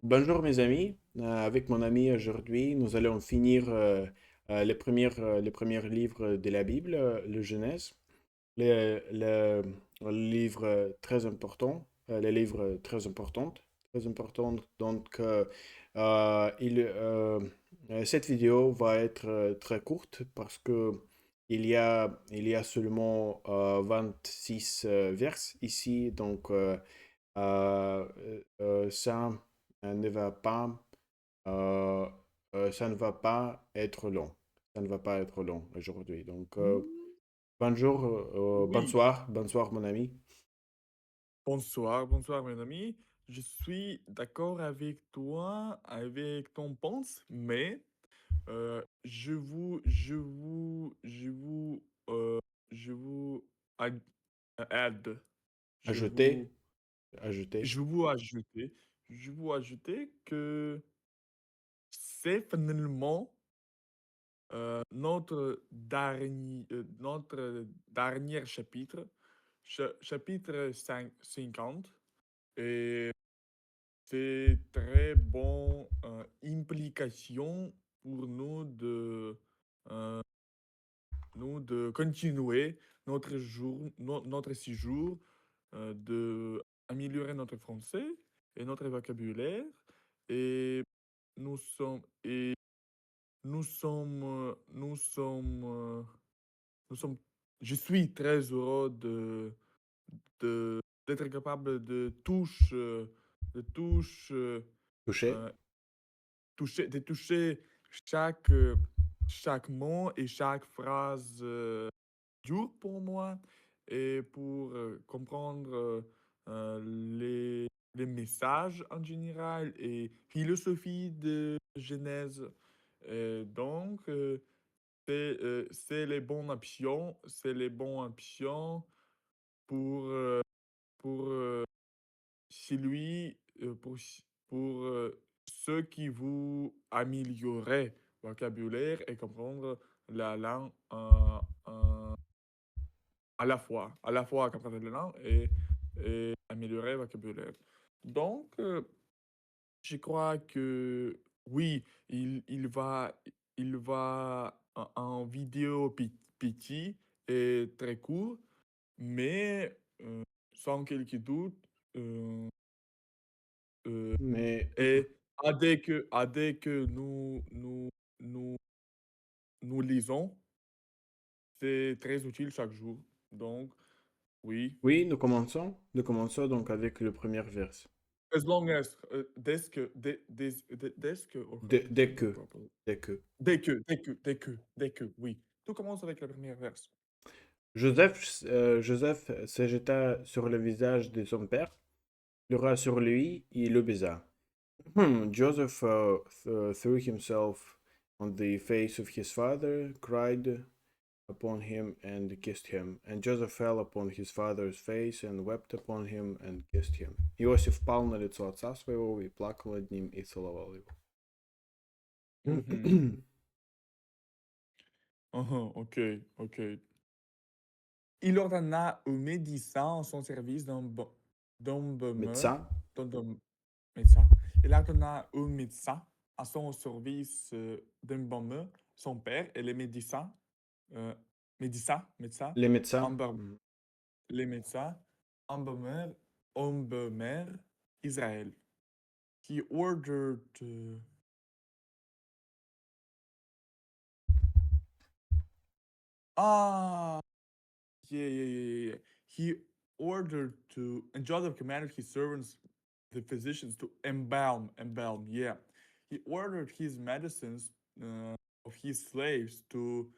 Bonjour mes amis. Avec mon ami aujourd'hui, nous allons finir les premiers livres de la Bible, le Genèse, le livre très important, les livres très importants. Donc, cette vidéo va être très courte parce que il y a seulement 26 vers ici. Donc, euh, ça ne va pas, euh, ça ne va pas être long. Ça ne va pas être long aujourd'hui. Donc, Hmm, bonjour, Oui, bonsoir mon ami. bonsoir, bonsoir mes amis. Je suis d'accord avec toi, avec ton pense, mais je vous ad- aide, je Ajouter, vous, ajouter. je vous ajouter, je vous ajouter que c'est finalement notre dernier chapitre, chapitre 50. Et c'est très bon implication pour euh, nous de continuer notre séjour, de améliorer notre français et notre vocabulaire. Et et nous sommes, nous sommes, nous sommes, je suis très heureux d'être capable de Toucher. euh, de toucher chaque mot et chaque phrase dure pour moi et pour comprendre les messages en général et philosophie de Genèse. Donc, c'est les bonnes options, c'est les bonnes options pour, pour celui, pour ceux qui vous améliorer vocabulaire et comprendre la langue à la fois comprendre la langue et améliorer vocabulaire. Donc, je crois que oui, il va en vidéo petit et très court, mais sans quelques doutes, euh, Mais et dès que nous, nous lisons, c'est très utile chaque jour. Donc, oui. oui, nous commençons. Nous commençons donc avec le premier vers. As long as, oh, how to say Dès that que, properly? dès que. Dès que, oui. Tout commence avec la première verse. Joseph se jeta sur le visage de son père, pleura sur lui et le baisa. Joseph threw himself on the face of his father, cried upon him, and kissed him. And Joseph fell upon his father's face and wept upon him and kissed him. Иосиф пал на лицо отца своего и плакал над ним и целовал его. Mhm. Mhm, ok, ok. Il ordonna au médecin en son service d'embaumeur, Médecin, d'em- médecin. Il ordonna au médecin à son service d'embaumeur, son père et les médecins, euh, médecins, les médecins. embaum- les médecins, embaumeur, embaumeur, Israël. He ordered, ah, yeah. He ordered to, and Joseph commanded his servants, the physicians, to embalm, yeah. He ordered his medicines of his slaves to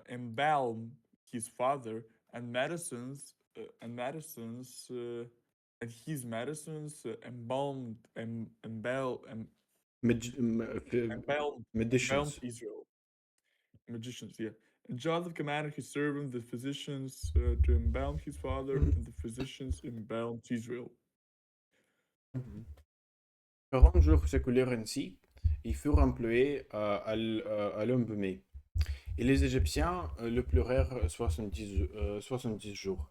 embalm his father, and and his medicines embalmed, embalmed Medicines. Israel. Magicians, yeah. And Joseph commanded his servants, the physicians, to embalm his father, and the physicians embalmed Israel. 40 jours s'écoulèrent ainsi, ils furent employés à l'embaumer. Et les Égyptiens le pleurèrent 70 jours.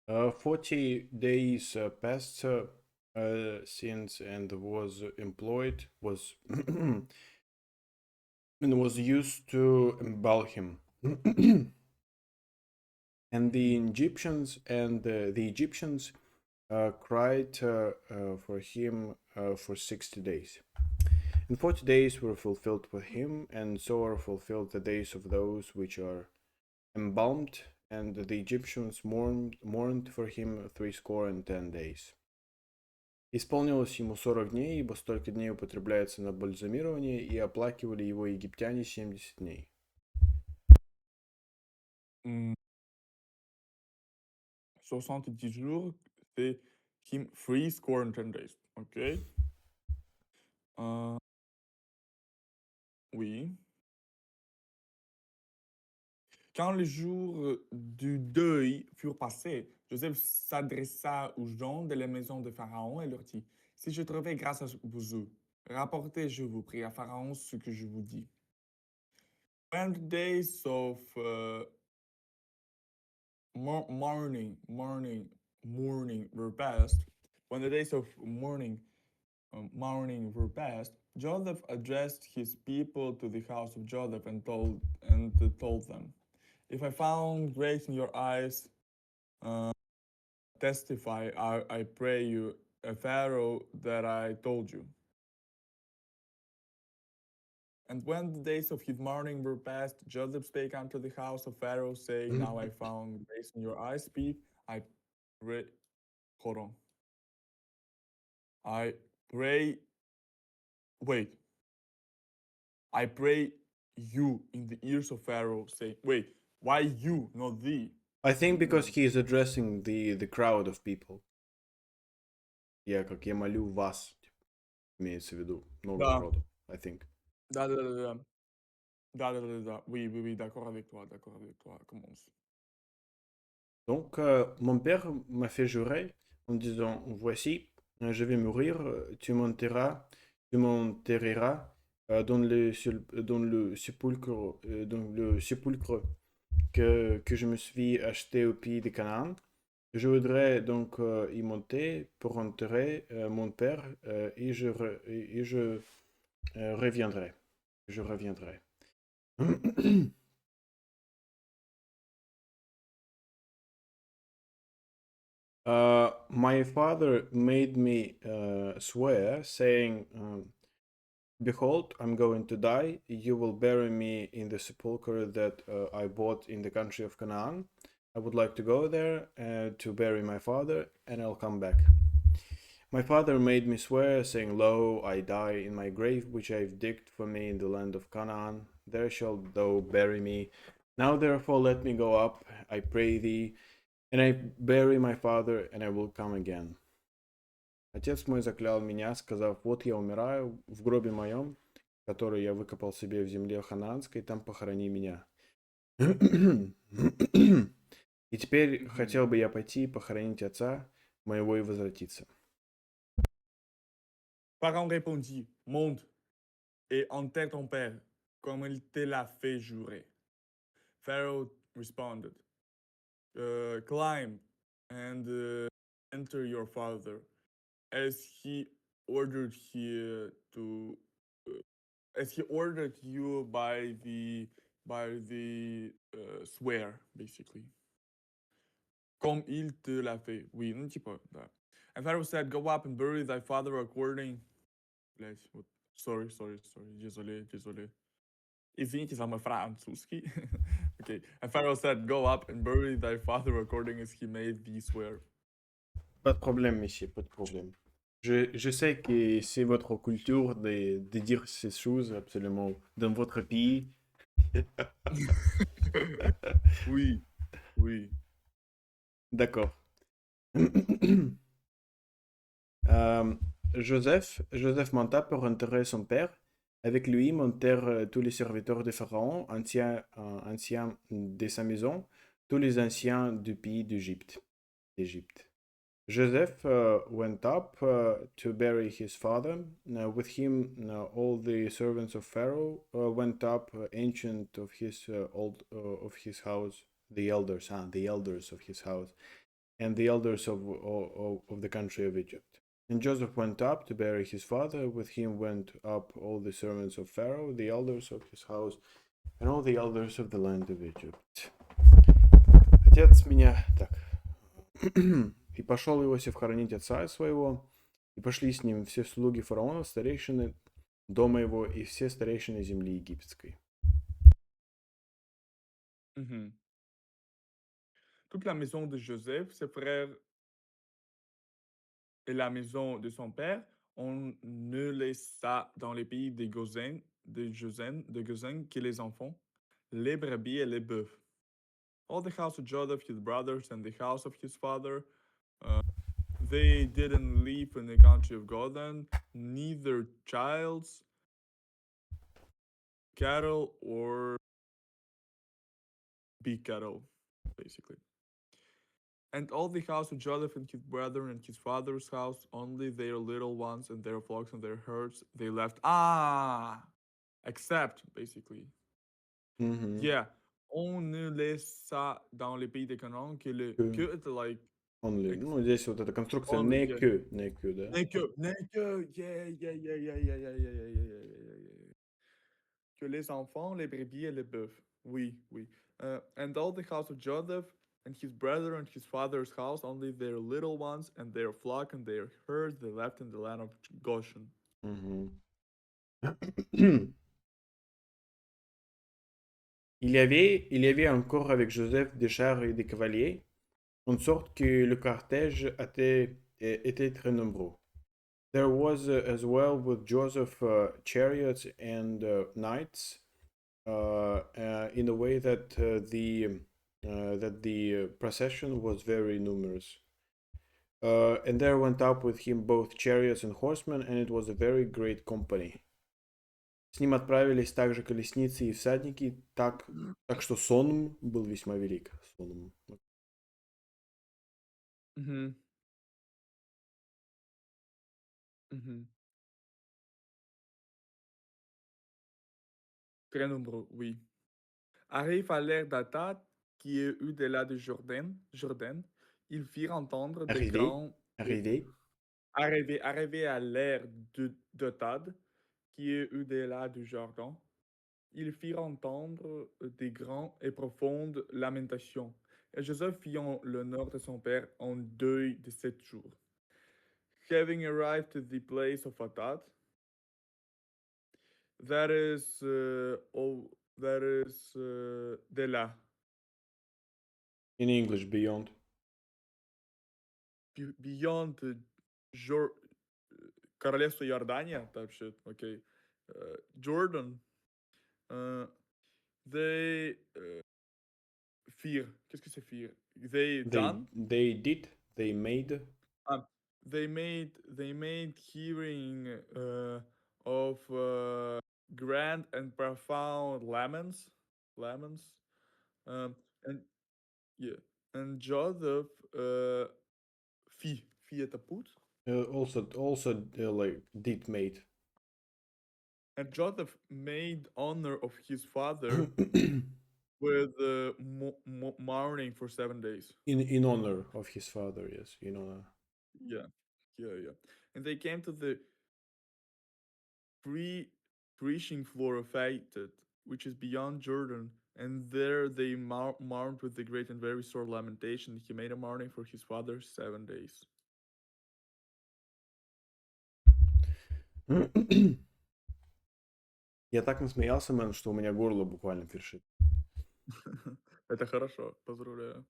40 days passed sins and was employed was and was used to embal him. And the Egyptians cried for him for 60 days. And 40 days were fulfilled for him, and so are fulfilled the days of those which are embalmed, and the Egyptians mourned for him 60 and 10 days. Исполнилось ему 40 дней, ибо столько дней употребляется на бальзамирование, и оплакивали его египтяне 70 дней. 70 jours, c'est him 10 days. Ok. Oui. Quand les jours du deuil furent passés, Joseph s'adressa aux gens de la maison de Pharaon et leur dit, si je trouvais grâce à vous, rapportez, je vous prie, à Pharaon ce que je vous dis. When the days of mourning were past, when the days of mourning were past, Joseph addressed his people to the house of Joseph and told them, if I found grace in your eyes, testify, I pray you, Pharaoh, that I told you. And when the days of his mourning were past, Joseph spake unto the house of Pharaoh, saying, now I found grace in your eyes, speak, I pray, hold on. I pray, wait, I pray you in the ears of Pharaoh, saying, wait, why you, not thee? I think because he is addressing the crowd of people. Я молю вас, имеется в виду, много Да, народу, I think. да, да, да, да. Да, да, да, да. Oui, oui, oui, d'accord avec toi, commence. Donc, mon père m'a fait jurer en disant, voici, je vais mourir, tu m'enterreras dans le sépulcre que je me suis acheté au pays de Canaan. Je voudrais donc y monter pour enterrer mon père et je reviendrai. Je reviendrai. My father made me swear, saying, behold, I'm going to die. You will bury me in the sepulchre that I bought in the country of Canaan. I would like to go there to bury my father, and I'll come back. My father made me swear, saying, lo, I die in my grave which I've digged for me in the land of Canaan. There shalt thou bury me. Now therefore let me go up, I pray thee, and I bury my father, and I will come again. Отец мой заклял меня, сказав, вот я умираю в гробе моем, который я выкопал себе в земле ханаанской, там похорони меня. И теперь хотел бы я пойти и похоронить отца моего и возвратиться. Pharaon répondit, monte et enterre ton père, comme il te l'a fait jurer. Pharaoh responded, climb and enter your father, as he ordered you to, as he ordered you by the swear, basically. Comme il te l'a fait. Oui, non dis pas. And Pharaoh said, go up and bury thy father according. Sorry. Désolé. Извините за мой французский. Okay. And Pharaoh said, go up and bury thy father according as he made thee swear. Pas de problème, messieurs, pas de problème. Je sais que c'est votre culture de dire ces choses absolument dans votre pays. Oui, oui. D'accord. Joseph monta pour enterrer son père. Avec lui montèrent tous les serviteurs de Pharaon, anciens de sa maison, tous les anciens du pays d'Égypte. Joseph went up to bury his father. With him, all the servants of Pharaoh went up, ancient of his house, the elders of his house, and the elders of the country of Egypt. And Joseph went up to bury his father. With him went up all the servants of Pharaoh, the elders of his house, and all the elders of the land of Egypt. Отец меня... Так. И пошел Иосиф хоронить отца своего, и пошли с ним все слуги фараона, старейшины дома его и все старейшины земли египетской. Mhm. Toute la maison de Joseph, ses frères et la maison de son père, on ne laissa dans les pays des Gozen, de Gozen que les enfants, les brebis et les bœufs. All the house of Joseph, his brothers, and the house of his father, they didn't live in the country of Golan, neither childs, cattle, or big cattle, basically. And all the house of Joseph and his brethren and his father's house, only their little ones and their flocks and their herds, they left. Except, basically. Mhm. Yeah. On ne laissa dans les pays de Canaan que le Que. que, like, Only. Ну, здесь вот эта конструкция only, не yeah. que, не que, да? Naked, yeah, yeah, yeah, yeah, yeah, yeah, yeah, yeah, yeah, yeah, yeah. Que les enfants, les brebis et les bœufs. Oui, oui. And all the house of Joseph and his brother and his father's house, only their little ones and their flock and their herds they left in the land of Goshen. Mhm. Il y avait encore avec Joseph des chars et des cavaliers, en sorte que le cortège était très nombreux. There was as well with Joseph chariots and knights, in a way that the procession was very numerous. And there went up with him both chariots and horsemen, and it was a very great company. С ним отправились также колесницы и всадники, так что сон был весьма велик. Сон. Mhm. Mhm. Très nombreux, oui. Arrive à l'ère d'Atad, qui est au-delà de Jordan, ils firent entendre des Arrivé, grands. arrivé. Arrivé à l'ère d'Atad, qui est au-delà du Jordan, ils firent entendre des grands et profondes lamentations. Et Joseph fit en l'honneur de son père en deuil de 7 jours. Having arrived to the place of Atad, that is, de là, In English, beyond. beyond Jor королевство Иордания, type shit, okay, Jordan, they fear. Qu'est-ce que c'est fear? They They done. they did, they made. Um, they made hearing of grand and profound laments, and yeah, and Joseph fee at a put, Also like did made. and Joseph made honor of his father with mourning for 7 days. In honor of his father, yes, in honor. Yeah, yeah. And they came to the pre preaching floor of Fated, which is beyond Jordan, and there they mourned with a great and very sore lamentation. He made a mourning for his father 7 days. Я так насмеялся, мэн, что у меня горло буквально першит. Это хорошо, поздравляю.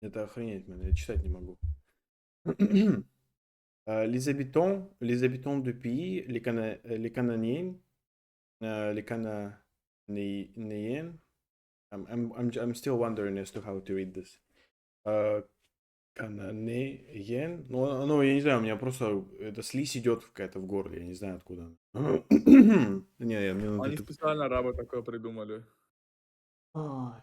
Это охренеть, мэн, я читать не могу. Les habitants du pays, les Cananéens, les Cananéens, I'm still wondering as to how to read this. Кананеен. Ну, я не знаю, у меня просто эта слизь идет какая-то в горле, я не знаю откуда. Не, мне надо Они это... специально арабы такое придумали. Ай.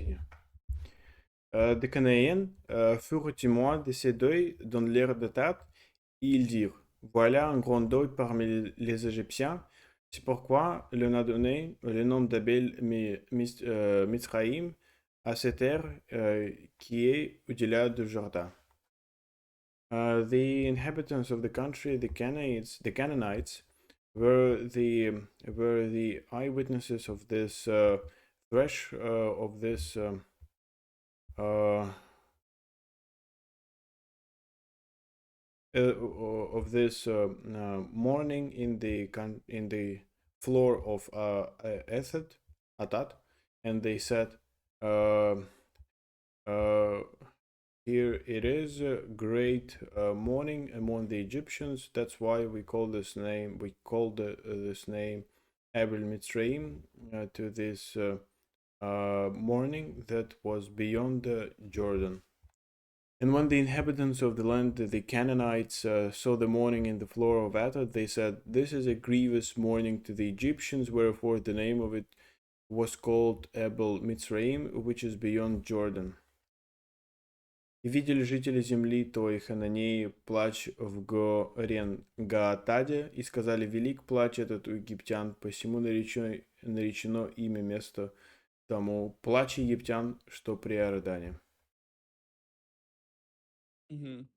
continue. Des Cananéens furent témoins de ces deuils dans l'air de tête, et ils dirent, voilà un grand deuil parmi les Égyptiens, c'est pourquoi l'on a donné le nom d'Abel Mizraïm à cette terre qui est au-delà du Jourdain. The inhabitants of the country, the Canaanites, were the eyewitnesses of this thresh of this uh, of this morning in the floor of Atad, and they said, uh, uh, "Here it is, a great morning among the Egyptians. That's why we call this name. We call this name Abel Mitzrayim to this morning that was beyond the Jordan." And when the inhabitants of the land, the Canaanites, saw the morning in the floor of Atad, they said, "This is a grievous morning to the Egyptians, wherefore the name of it was called Abel Mitzrayim, which is beyond Jordan." И видели жители земли той Хананеи плач в Гаатаде, и сказали, велик плач этот у египтян, посему наречено имя место тому плач египтян, что при Иордане. Мгм.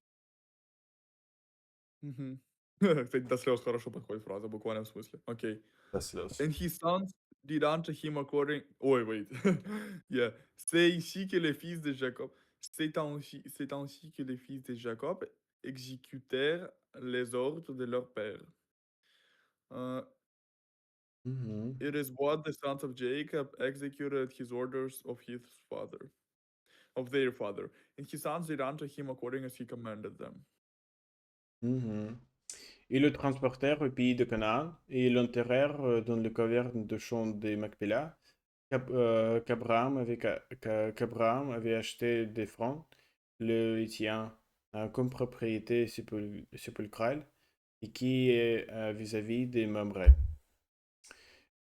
Мгм. Кстати, до слез хорошо подходит фраза, в буквальном смысле. Окей. До слез. And his sons did unto him according. Oh, wait. Yeah. C'est ici que les fils de Jacob. C'est ainsi que les fils de Jacob exécutèrent les ordres de leur père. Uh, Mhm. it is what the sons of Jacob executed his orders of their father. And his sons did unto him according as he commanded them. Mhm. Ils le transportèrent au pays de Canaan et ils l'enterrèrent dans les cavernes de champ de Macpéla qu'Abraham avait acheté d'Ephron, le Héthien, comme propriété sépulcrale et qui est vis-à-vis des Mamré.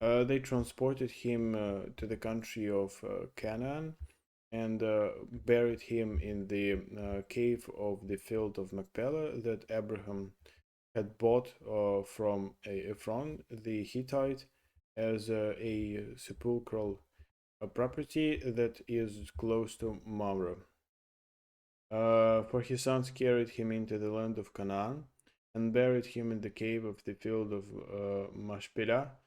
They transported him to the country of Canaan and buried him in the cave of the field of Macpela that Abraham had bought from Ephron the Hittite as a sepulchral property that is close to Mamre. For his sons carried him into the land of Canaan and buried him in the cave of the field of Machpelah,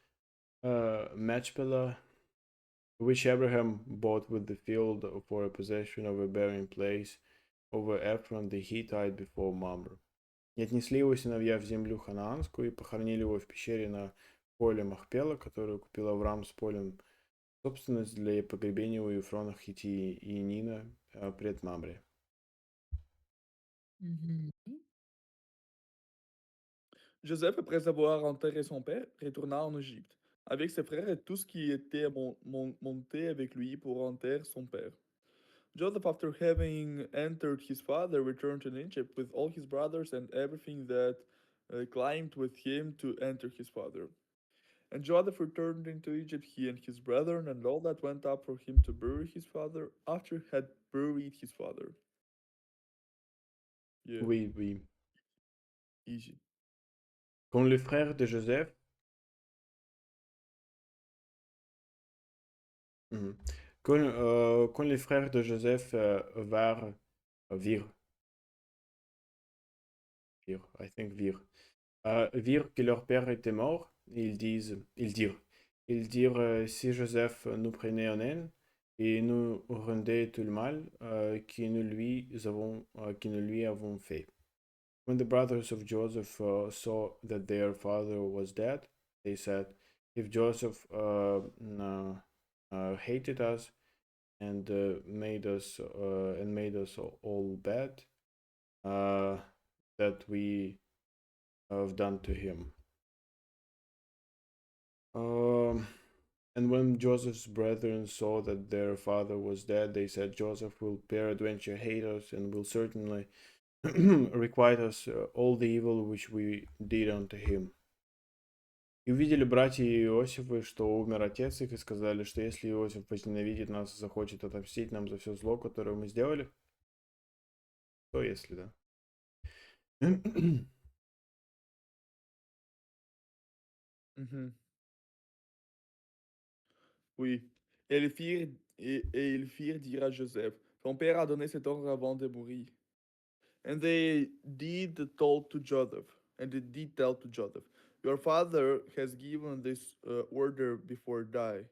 which Abraham bought with the field for a possession of a burying place over Ephron the Hittite before Mamre. И отнесли его сыновья в землю ханаанскую и похоронили его в пещере на поле Махпела, которую купил Авраам с полем, собственность для погребения у Ефрона Хитиянина пред Мамре. Mhm. Joseph, après avoir enterré son père, retourna en Égypte, avec ses frères et tout ce qui était monté avec lui pour enterrer son père. Joseph, after having entered his father, returned to Egypt with all his brothers and everything that climbed with him to enter his father. And Joseph returned into Egypt, he and his brethren, and all that went up for him to bury his father after he had buried his father. Yeah, Oui, oui. easy. Quand les frères de Joseph, mhm. Quand les frères de Joseph virent, I think virent que leur père était mort, ils dirent, si Joseph nous prenait en haine et nous rendait tout le mal que nous lui avons fait. When the brothers of Joseph saw that their father was dead, they said, if Joseph hated us and made us all bad, that we have done to him. And when Joseph's brethren saw that their father was dead, they said, Joseph will peradventure hate us and will certainly requite us all the evil which we did unto him. И увидели братья Иосифа, что умер отец их, и сказали, что если Иосиф возненавидит нас и захочет отомстить нам за все зло, которое мы сделали, то если да. Mhm. Oui. Et ils firent dire à Joseph, ton père a donné cet ordre avant de mourir. And they did told to Joseph, and they did tell to Joseph, your father has given this order before death.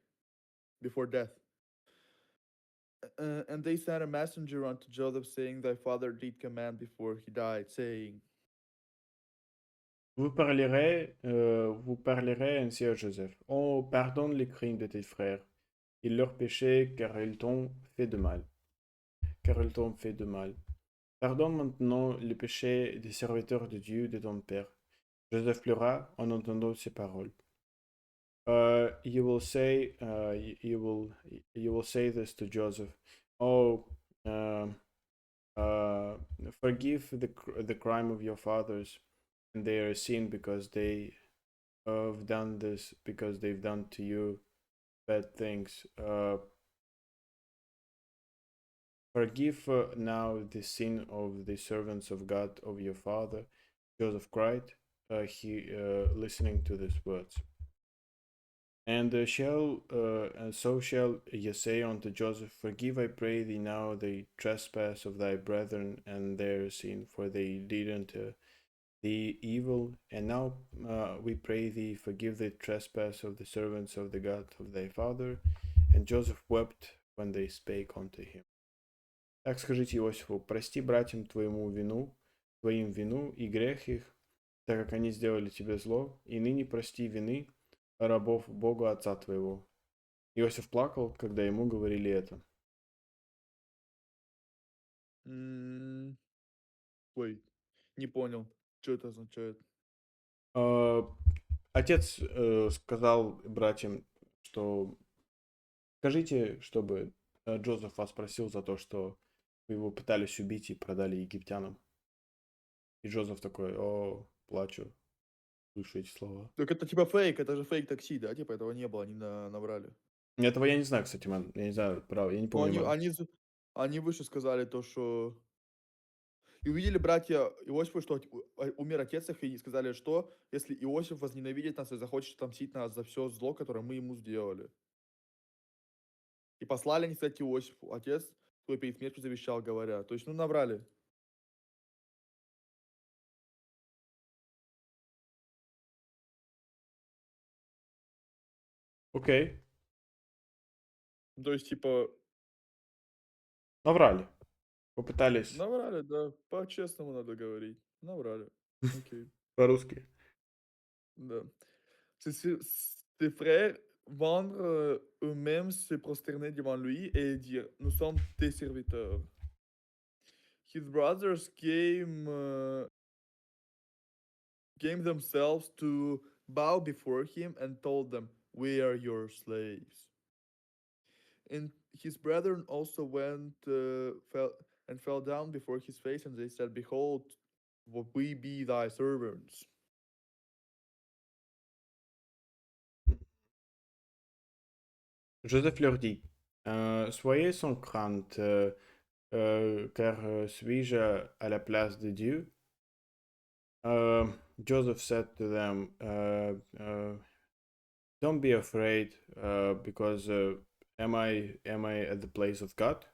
And they sent a messenger unto Joseph, saying, thy father did command before he died, saying, Vous parlerez ainsi à Joseph. Oh, pardonne les crimes de tes frères, et leurs péchés, car ils t'ont fait de mal. Car ils t'ont fait de mal. Pardonne maintenant les péchés des serviteurs de Dieu de ton père. Joseph pleura en entendant ces paroles. You will say, you will say this to Joseph. Oh, uh, uh, forgive the crime of your fathers and their sin because they have done this because they've done to you bad things. Forgive now the sin of the servants of God of your father. Joseph cried, listening to these words. And so shall ye say unto Joseph, forgive, I pray thee now the trespass of thy brethren and their sin, for they did unto thee evil. And now we pray thee, forgive the trespass of the servants of the God of thy father. And Joseph wept when they spake unto him. Так скажите Иосифу, прости братьям твоим вину и грех их, так как они сделали тебе зло, и ныне прости вины рабов Бога Отца твоего. Иосиф плакал, когда ему говорили это. mm, wait, не понял, что это означает. А, Отец сказал братьям, что скажите, чтобы Джозеф вас просил за то, что вы его пытались убить и продали египтянам. И Джозеф такой, о, плачу, слышу эти слова. Так это типа фейк, это же фейк такси, да? Типа этого не было, они наврали. Этого я не знаю, кстати, man. Я не знаю, право, я не Ну, помню, man. они выше сказали то, что... И увидели братья Иосифа, что умер отец их, и сказали, что если Иосиф возненавидит нас и захочет отомстить нас за все зло, которое мы ему сделали. И послали они, кстати, Иосифу. Отец твой перед смертью завещал, говоря. То есть, ну, наврали. Окей, То есть, типа, наврали. Попытались наврали, да. По-честному надо говорить. Наврали. Окей. по-русски. Да. Ses frères vendre eux-mêmes se prosterner devant lui et dire, nous sommes tes serviteurs. His brothers came themselves to bow before him and told them, we are your slaves. And his brethren also fell down before his face, and they said, behold, what we be thy servants. Joseph leur dit, soyez sans crainte, car suis-je à la place de Dieu? Joseph said to them, don't be afraid, because am I at the place of God?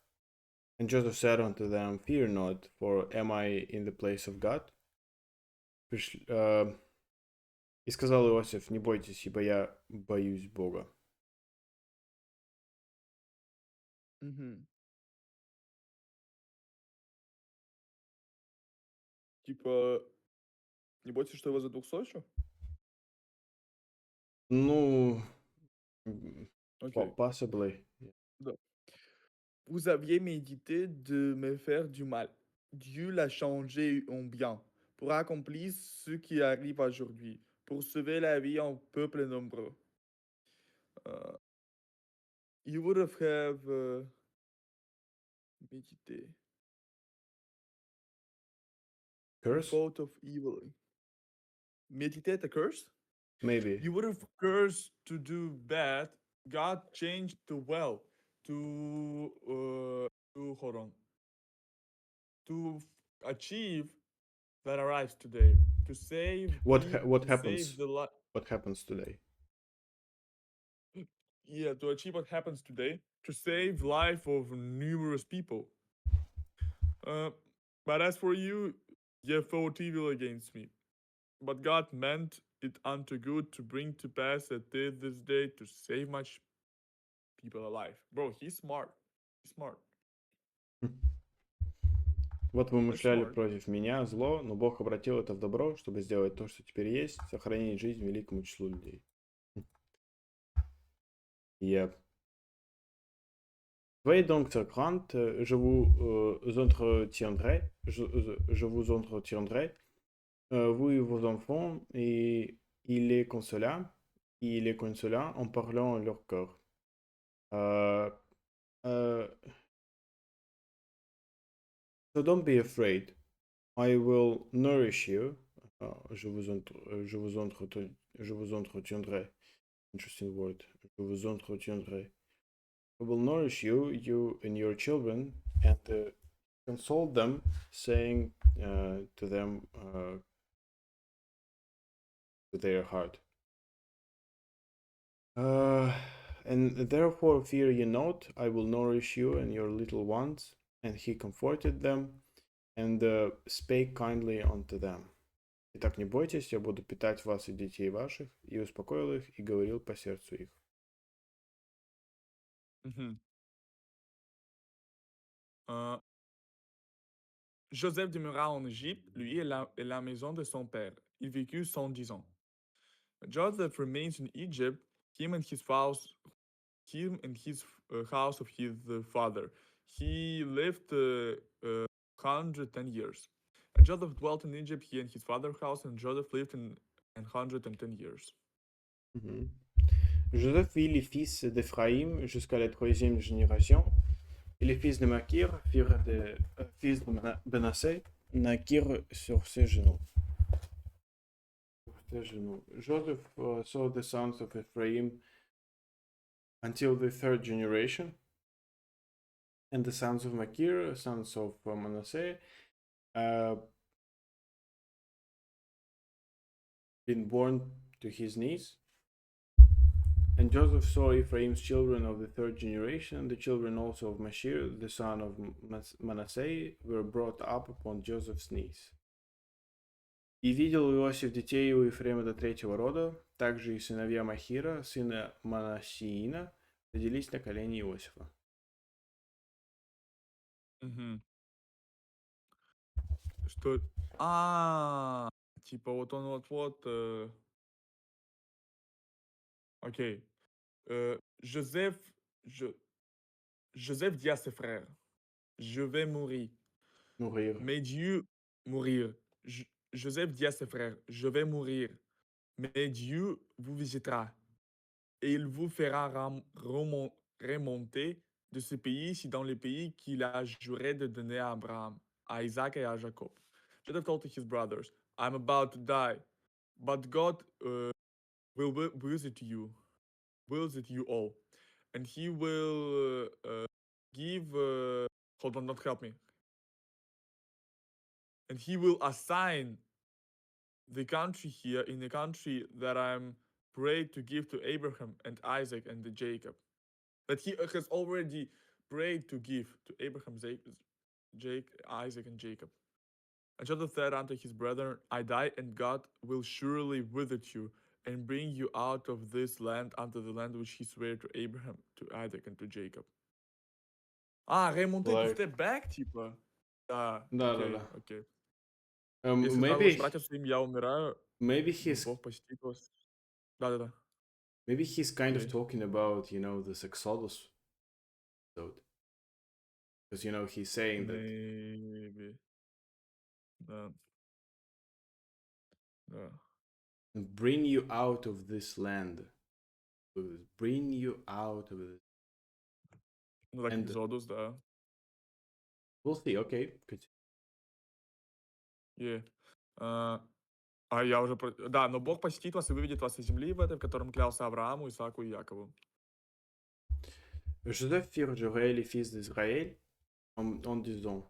And Joseph said unto them, fear not, for am I in the place of God? И сказал Иосиф, не бойтесь, ибо я боюсь Бога. Мгм. Типа, не бойтесь, что я вас за двух сочу? Ну, Окей, possibly. да. Vous aviez médité de me faire du mal. Dieu l'a changé en bien pour accomplir ce qui arrive aujourd'hui, pour sauver la vie en peuple nombreux. Uh, you would have médité, Curse? thought of evil. Méditer est a curse? Maybe. You would have cursed to do bad. God changed to well, to hold on, to achieve that arrives today, to save What to save happens? the life. What happens today? Yeah, to achieve what happens today, to save life of numerous people. Uh, but as for you, ye fought evil against me. But God meant it unto good to bring to pass at this day to save much people alive. Bro, he's smart. He's smart. Вот вы That's умышляли smart. против меня зло, но Бог обратил это в добро, чтобы сделать то, что теперь есть, сохранить жизнь великому числу людей. Yep. Soyez donc ce grand, je vous entretiendrai, vous et vos enfants, et il les consola en parlant à leur cœur. Euh, euh, so don't be afraid, I will nourish you. Je vous entretiendrai. Interesting word. Je vous entretiendrai. I will nourish you, you and your children, and console them, saying to them to their heart. Uh, and therefore fear ye not, I will nourish you and your little ones. And he comforted them and spake kindly unto them. Итак, не бойтесь, я буду питать вас и детей ваших, и успокоил их, и говорил по сердцу их. Mhm. Euh, Joseph demeura en Égypte, lui et la maison de son père. Il vécut 110 ans. Joseph remains in Egypt, him and his house, house of his father. He lived 110 years. And Joseph dwelt in Egypt, he and his father's house, and Joseph lived in 110 years. Mhm. Joseph vit les fils d'Éphraïm jusqu'à la troisième génération, et les fils de Makir firent des fils de Benassé naquirent sur ses genoux. Joseph saw the sons of Ephraim until the third generation, and the sons of Makir, sons of Manasseh, been born to his knees. And Joseph saw Ephraim's children of the third generation, the children also of Mashir, the son of Manasseh, were brought up upon Joseph's knees. И видел Иосиф детей у Ефрема до третьего рода, также и сыновья Махира, сына Манасиина, родились на колени Иосифа. Мгм. Что... А, типа вот он вот-вот... Окей. Joseph, je- Joseph dit à ses frères, je vais mourir. Mourir. Mais Dieu mourir. Joseph dit à ses frères, je vais mourir. Mais Dieu vous visitera et il vous fera remonter de ce pays si dans le pays qu'il a juré de donner à Abraham, à Isaac et à Jacob. Joseph told to his brothers, I'm about to die, but God will visit you all, and he will give, hold on, don't help me, and he will assign the country here in the country that I'm prayed to give to Abraham and Isaac and the Jacob. That he has already prayed to give to Abraham, Isaac, and Jacob. And Joseph said unto his brethren, I die, and God will surely visit you and bring you out of this land unto the land which he swore to Abraham, to Isaac, and to Jacob. Ah, remonter to Like, step back, типа. Да, да. окей, окей. Если сразу же Maybe, братья своим я умираю, maybe Бог постиг вас. Да-да-да. he's kind of Окей. talking about, this Exodus episode. Because, he's saying that Maybe. Да. Да. bring you out of this land. Bring you out of this. Ну так, And Exodus, да. we'll see, okay. Good. Yeah. Uh, А я уже да, но Бог посетит вас и выведет вас из земли в этой, в котором клялся Аврааму, Исааку и Якову. Joseph firent Joël les fils d'Israël en disant,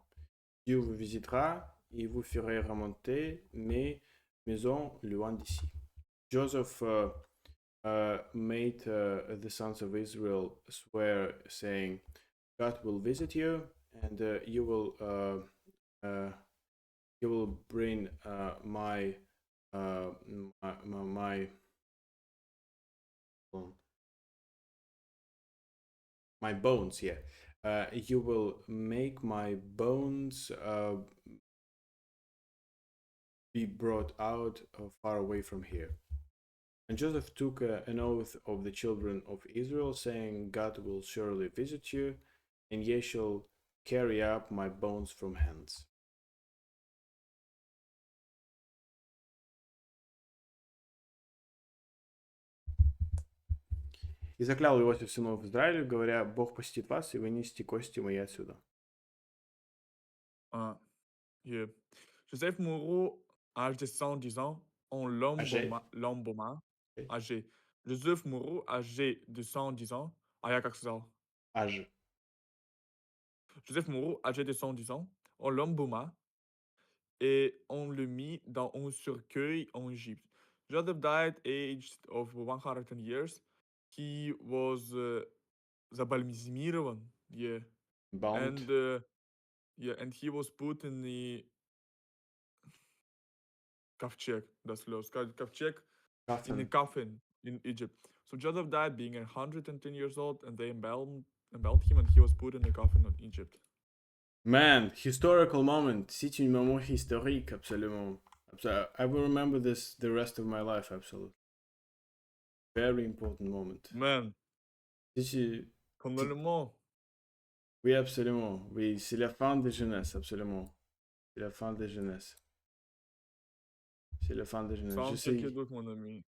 Dieu vous visitera et vous ferez remonter mes maisons loin d'ici. Joseph made the sons of Israel swear, saying, God will visit you, and you will bring uh, my my bones. Yeah, you will make my bones be brought out far away from here. And Joseph took an oath of the children of Israel, saying, God will surely visit you, and ye shall carry up my bones from hence. И заклял Иосиф сынов Израиля, говоря, Бог посетит вас, и вынесите кости мои отсюда. Ah, yeah. Joseph mourut à l'âge de 110 ans en Âgé. l'embauma, âgé. Joseph mourut âgé de 110 ans. А я как сказал? Âge. Joseph mourut âgé de 110 ans. On l'embauma et on le mit dans un cercueil en Égypte. Joseph died aged of 110 years. He was забальзамирован, yeah, Bound. and yeah, and he was put in the ковчег, das los, ковчег in the Coffin. coffin in Egypt. So Joseph died being 110 years old, and they embalmed him, and he was put in the coffin in Egypt. Man, historical moment. C'est une moment historique, absolument. I will remember this the rest of my life, absolutely. Very important moment. Man, C'est- condamnement. Oui, absolument. Oui, c'est la fin de jeunesse, absolument. C'est la fin de jeunesse. C'est la fin de jeunesse. Sans quelqu'un d'autre, mon ami.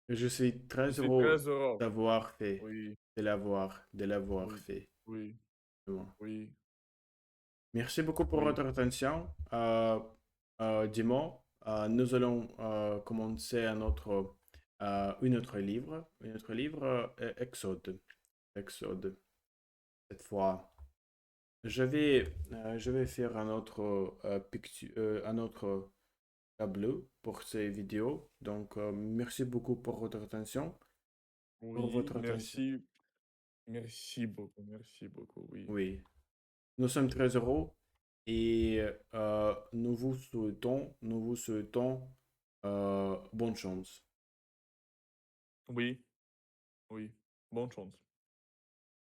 Je suis très Je suis heureux très heureux. d'avoir fait, Oui, de l'avoir oui, fait. oui, Vraiment. oui, Merci beaucoup pour oui, votre attention. Dimon, nous allons commencer une autre livre, Exode. Exode. Cette fois, je vais faire un autre tableau pour ces vidéos. Donc, merci beaucoup pour votre attention. Pour oui, votre attention. merci, merci beaucoup, oui. Oui, nous sommes très heureux et nous vous souhaitons bonne chance. Oui, oui, bonne chance.